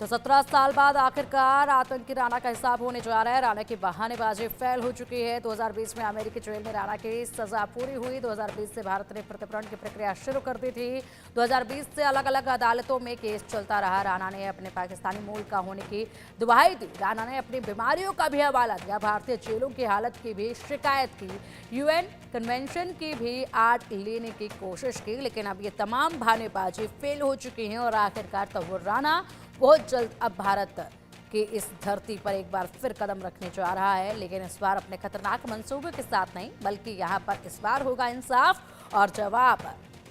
तो 17 साल बाद आखिरकार आतंकी राणा का हिसाब होने जा रहा है। राणा की बहानेबाजी फेल हो चुकी है। 2020 में अमेरिकी जेल में राणा की सजा पूरी हुई। 2020 से भारत ने प्रत्यर्पण की प्रक्रिया शुरू कर दी थी। 2020 से अलग अलग अदालतों में केस चलता रहा। राणा ने अपने पाकिस्तानी मूल का होने की दुहाई दी। राणा ने अपनी बीमारियों का भी हवाला दिया। भारतीय जेलों की हालत की भी शिकायत की। यूएन कन्वेंशन की भी आड़ लेने की कोशिश की, लेकिन अब ये तमाम बहानेबाजी फेल हो चुकी हैं और आखिरकार तहव्वुर राणा बहुत जल्द अब भारत की इस धरती पर एक बार फिर कदम रखने जा रहा है, लेकिन इस बार अपने खतरनाक मंसूबे के साथ नहीं, बल्कि यहाँ पर इस बार होगा इंसाफ और जवाब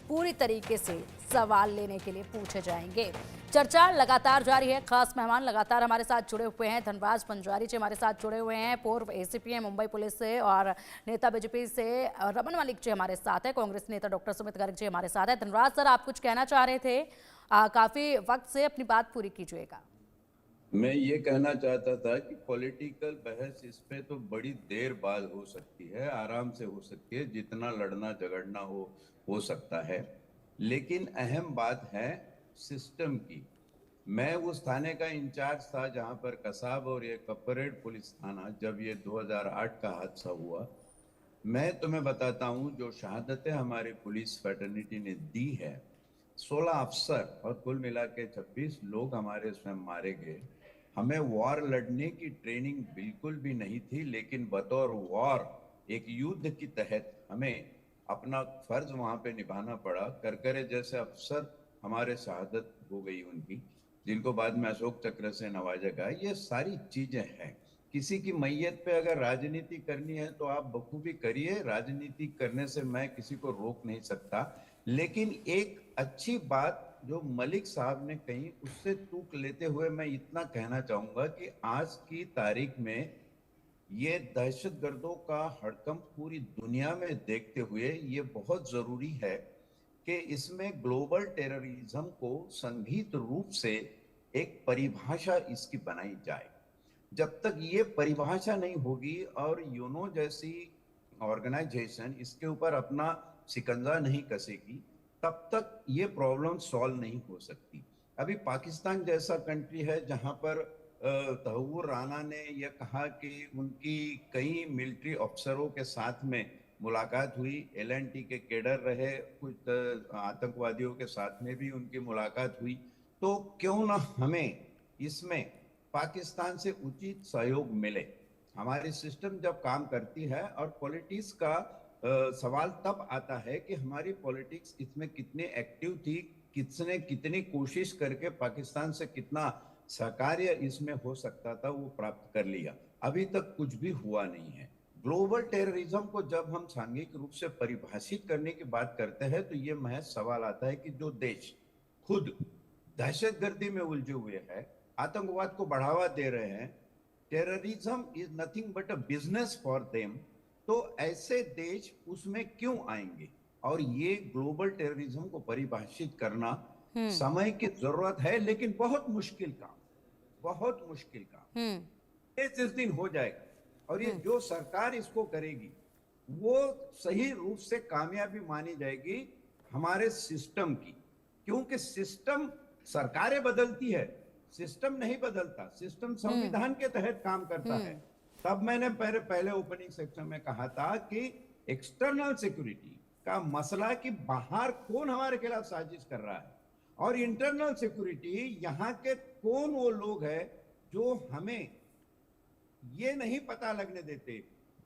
पूरी तरीके से सवाल लेने के लिए पूछे जाएंगे। चर्चा लगातार जारी है। खास मेहमान लगातार हमारे साथ जुड़े हुए हैं। धनराज पंजारी जी हमारे साथ जुड़े हुए हैं, पूर्व एसीपी हैं मुंबई पुलिस से, और नेता बीजेपी से रमन मलिक जी हमारे साथ है, कांग्रेस नेता डॉक्टर सुमित गर्ग जी हमारे साथ है। धनराज सर, आप कुछ कहना चाह रहे थे, काफी वक्त से अपनी बात पूरी कीजिएगा। मैं ये कहना चाहता था कि पॉलिटिकल बहस इस पे तो बड़ी देर बाद हो सकती है, आराम से हो सकती है, जितना लड़ना झगड़ना हो सकता है, लेकिन अहम बात है सिस्टम की। मैं उस थाने का इंचार्ज था जहां पर कसाब और ये कपरेड पुलिस थाना, जब ये 2008 का हादसा हुआ, मैं तुम्हें बताता हूं जो शहादतें हमारी पुलिस फ्रेटर्निटी ने दी है, 16 अफसर और कुल मिला के 26 लोग हमारे इसमें मारे गए। हमें वॉर लड़ने की ट्रेनिंग बिल्कुल भी नहीं थी, लेकिन बतौर वॉर एक युद्ध की तहत हमें अपना फर्ज वहां पे निभाना पड़ा। करकरे जैसे अफसर हमारे शहादत हो गई उनकी, जिनको बाद में अशोक चक्र से नवाजा गया। ये सारी चीजें हैं। किसी की मैयत पे अगर राजनीति करनी है तो आप बखूबी करिए, राजनीति करने से मैं किसी को रोक नहीं सकता, लेकिन एक अच्छी बात जो मलिक साहब ने कही उससे तूक लेते हुए मैं इतना कहना चाहूंगा कि आज की तारीख में ये दहशतगर्दों का हड़कंप पूरी दुनिया में देखते हुए ये बहुत जरूरी है कि इसमें ग्लोबल टेररिज्म को संघित रूप से एक परिभाषा इसकी बनाई जाए। जब तक ये परिभाषा नहीं होगी और यूनो जैसी ऑर्गेनाइजेशन इसके ऊपर अपना शिकंजा नहीं कसेगी, तब तक ये प्रॉब्लम सॉल्व नहीं हो सकती। अभी पाकिस्तान जैसा कंट्री है जहां पर तहव्वुर राणा ने यह कहा कि उनकी कई मिलिट्री अफसरों के साथ में मुलाकात हुई, एलएनटी के केडर रहे, कुछ आतंकवादियों के साथ में भी उनकी मुलाकात हुई। तो क्यों ना हमें इसमें पाकिस्तान से उचित सहयोग मिले। हमारी सिस्टम जब काम करती है, और पॉलिटिक्स का सवाल तब आता है कि हमारी पॉलिटिक्स इसमें कितनी एक्टिव थी, किसने कितनी कोशिश करके पाकिस्तान से कितना सहकार्य इसमें हो सकता था वो प्राप्त कर लिया। अभी तक कुछ भी हुआ नहीं है। ग्लोबल टेररिज्म को जब हम सांघिक रूप से परिभाषित करने की बात करते हैं तो ये महज सवाल आता है कि जो देश खुद दहशतगर्दी में उलझे हुए हैं, आतंकवाद को बढ़ावा दे रहे हैं, terrorism is nothing but a business for them, तो ऐसे देश उसमें क्यों आएंगे? और ये ग्लोबल टेररिज्म को परिभाषित करना समय की जरूरत है, लेकिन बहुत मुश्किल काम, बहुत मुश्किल काम। ये जिस दिन हो जाएगा और ये जो सरकार इसको करेगी वो सही रूप से कामयाबी मानी जाएगी हमारे सिस्टम की, क्योंकि सिस्टम सरकारें बदलती है, सिस्टम नहीं बदलता। सिस्टम संविधान के तहत काम करता है। तब मैंने पहले ओपनिंग सेक्शन में कहा था कि एक्सटर्नल सिक्योरिटी का मसला कि बाहर कौन हमारे खिलाफ साजिश कर रहा है, और इंटरनल सिक्योरिटी यहाँ के कौन वो लोग हैं जो हमें ये नहीं पता लगने देते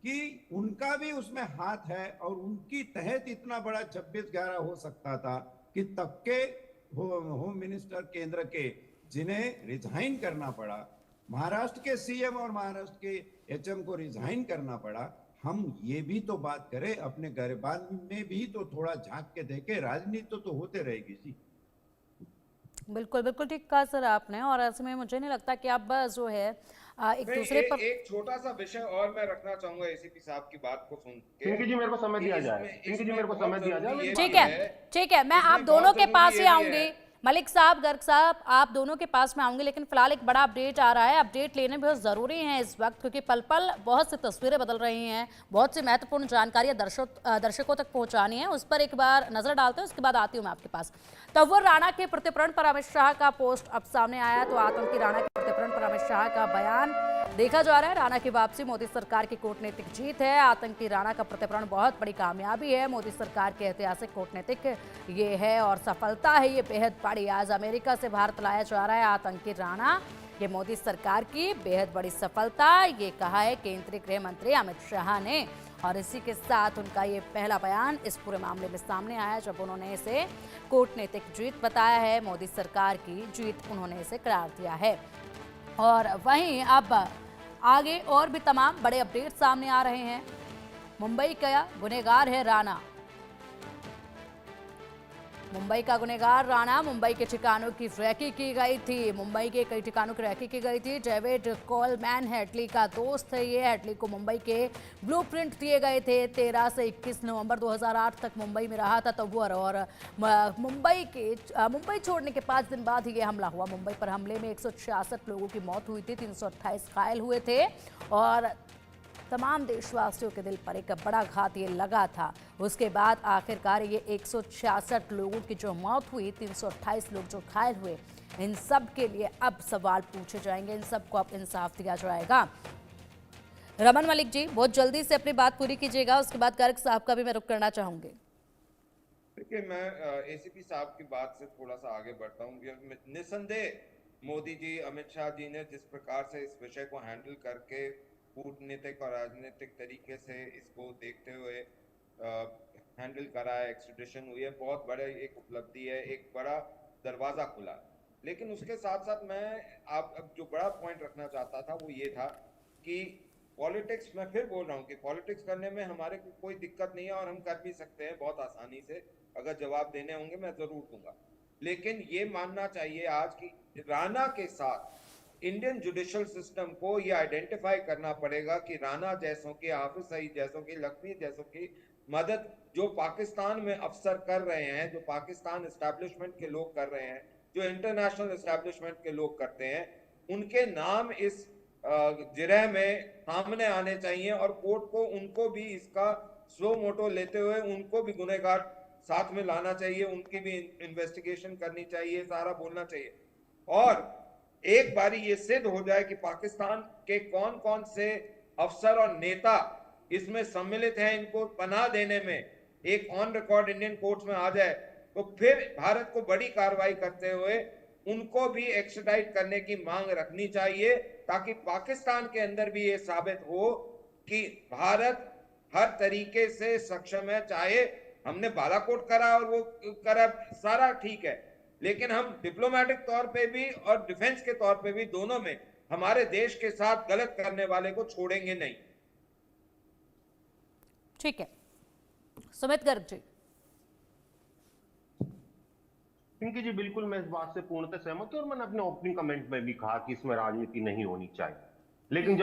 कि उनका भी उसमें हाथ है, और उनकी तहत इतना बड़ा 26/11 हो सकता था कि तब के होम मिनिस्टर केंद्र के जिन्हें रिजाइन करना पड़ा, महाराष्ट्र के सीएम और महाराष्ट्र के एचएम को रिजाइन करना पड़ा। हम ये भी तो बात करें, अपने गर्भान में भी तो थोड़ा झांक के देखें। राजनीति तो होते रहेगी जी। बिल्कुल बिल्कुल ठीक कहा सर आपने, और ऐसे में मुझे नहीं लगता कि अब जो है एक दूसरे पर एक छोटा सा विषय और मैं रखना चाहूंगा एसीपी साहब की बात को सुन के। पिंकी जी मेरे को समय दिया जाए, पिंकी जी मेरे को समय दिया जाए। ठीक है, ठीक है, मैं आप दोनों के पास ही आऊंगी, मलिक साहब, गर्ग साहब, आप दोनों के पास में आऊंगे, लेकिन फिलहाल एक बड़ा अपडेट आ रहा है। अपडेट लेने बहुत ज़रूरी है इस वक्त, क्योंकि पल पल बहुत सी तस्वीरें बदल रही हैं, बहुत सी महत्वपूर्ण जानकारियां दर्शकों तक पहुंचानी है। उस पर एक बार नजर डालते हैं, उसके बाद आती हूँ मैं आपके पास। तंवर राणा के प्रत्यर्पण पर अमित शाह का पोस्ट अब सामने आया। तो आतंकी राणा के प्रत्यर्पण पर अमित शाह का बयान देखा जा रहा है। राणा की वापसी मोदी सरकार की कूटनीतिक जीत है। आतंकी राणा का प्रत्यर्पण बहुत बड़ी कामयाबी है, मोदी सरकार की ऐतिहासिक कूटनीतिक ये है और सफलता है, ये बेहद बड़ी। आज अमेरिका से भारत लाया जा रहा है आतंकी राणा, ये मोदी सरकार की बेहद बड़ी सफलता, ये कहा है केंद्रीय गृह मंत्री अमित शाह ने। और इसी के साथ उनका ये पहला बयान इस पूरे मामले में सामने आया, जब उन्होंने इसे कूटनीतिक जीत बताया है। मोदी सरकार की जीत उन्होंने इसे करार दिया है। और वहीं अब आगे और भी तमाम बड़े अपडेट सामने आ रहे हैं। मुंबई का गुनहगार है राणा, मुंबई का गुनहगार राणा। मुंबई के ठिकानों की रैकी की गई थी, मुंबई के कई ठिकानों की रैकी की गई थी। डेविड कोलमैन हेडली का दोस्त है ये। हेडली को मुंबई के ब्लूप्रिंट दिए गए थे। 13 से 21 नवंबर 2008 तक मुंबई में रहा था तंवर, और मुंबई छोड़ने के 5 दिन बाद ही ये हमला हुआ। मुंबई पर हमले में 166 लोगों की मौत हुई थी, 328 घायल हुए थे, और तमाम देशवासियों के दिल पर एक बड़ा घात ये लगा था। उसके बाद आखिरकार ये 166 लोगों की जो मौत हुई, 328 लोग जो घायल हुए, इन सब के लिए अब सवाल पूछे जाएंगे, इन सबको अब इंसाफ दिया जाएगा। रमन मलिक जी, बहुत जल्दी से अपनी बात पूरी कीजिएगा, उसके बाद गर्ग साहब का भी मैं रुख करना चाहूंगी। देखिए, मैं एसीपी साहब की बात से थोड़ा सा आगे बढ़ता हूँ। निसंदेह मोदी जी, अमित शाह जी ने जिस प्रकार से इस विषय को हैंडल करके कूटनीतिक और राजनीतिक तरीके से इसको देखते हुए हैंडल करा है, एक्सट्रेडिशन हुई है, बहुत बड़ा एक उपलब्धि है, एक बड़ा दरवाजा खुला। लेकिन उसके साथ साथ मैं आप अब जो बड़ा पॉइंट रखना चाहता था वो ये था कि पॉलिटिक्स, मैं फिर बोल रहा हूँ कि पॉलिटिक्स करने में हमारे को कोई दिक्कत नहीं है, और हम कर भी सकते हैं बहुत आसानी से। अगर जवाब देने होंगे मैं जरूर दूंगा, लेकिन ये मानना चाहिए आज की राणा के साथ इंडियन जुडिशियल सिस्टम को ये आइडेंटिफाई करना पड़ेगा कि राणा जैसों के, हाफिज सईद जैसों की, लखवी जैसों की मदद जो पाकिस्तान में अफसर कर रहे हैं, जो पाकिस्तान एस्टैब्लिशमेंट के लोग कर रहे हैं, जो इंटरनेशनल एस्टैब्लिशमेंट के लोग करते हैं, उनके नाम इस जिरह में सामने आने चाहिए, और कोर्ट को उनको भी इसका स्लो मोटो लेते हुए उनको भी गुनहगार साथ में लाना चाहिए, उनकी भी इन्वेस्टिगेशन करनी चाहिए, सारा बोलना चाहिए। और एक बारी ये सिद्ध हो जाए कि पाकिस्तान के कौन कौन से अफसर और नेता इसमें सम्मिलित हैं, इनको पनाह देने में एक ऑन रिकॉर्ड इंडियन कोर्ट्स में आ जाए, तो फिर भारत को बड़ी कार्रवाई करते हुए उनको भी एक्स्ट्राडाइट करने की मांग रखनी चाहिए, ताकि पाकिस्तान के अंदर भी ये साबित हो कि भारत हर तरीके से सक्षम है। चाहे हमने बालाकोट करा और वो करा, सारा ठीक है, लेकिन हम डिप्लोमेटिक तौर पे भी और डिफेंस के तौर पे भी, दोनों में हमारे देश के साथ गलत करने वाले को छोड़ेंगे नहीं। ठीक है, सुमित गर्ग जी। पिंकी जी, बिल्कुल मैं इस बात से पूर्णतः सहमत हूं, और मैंने अपने ओपनिंग कमेंट में भी कहा कि इसमें राजनीति नहीं होनी चाहिए। लेकिन जब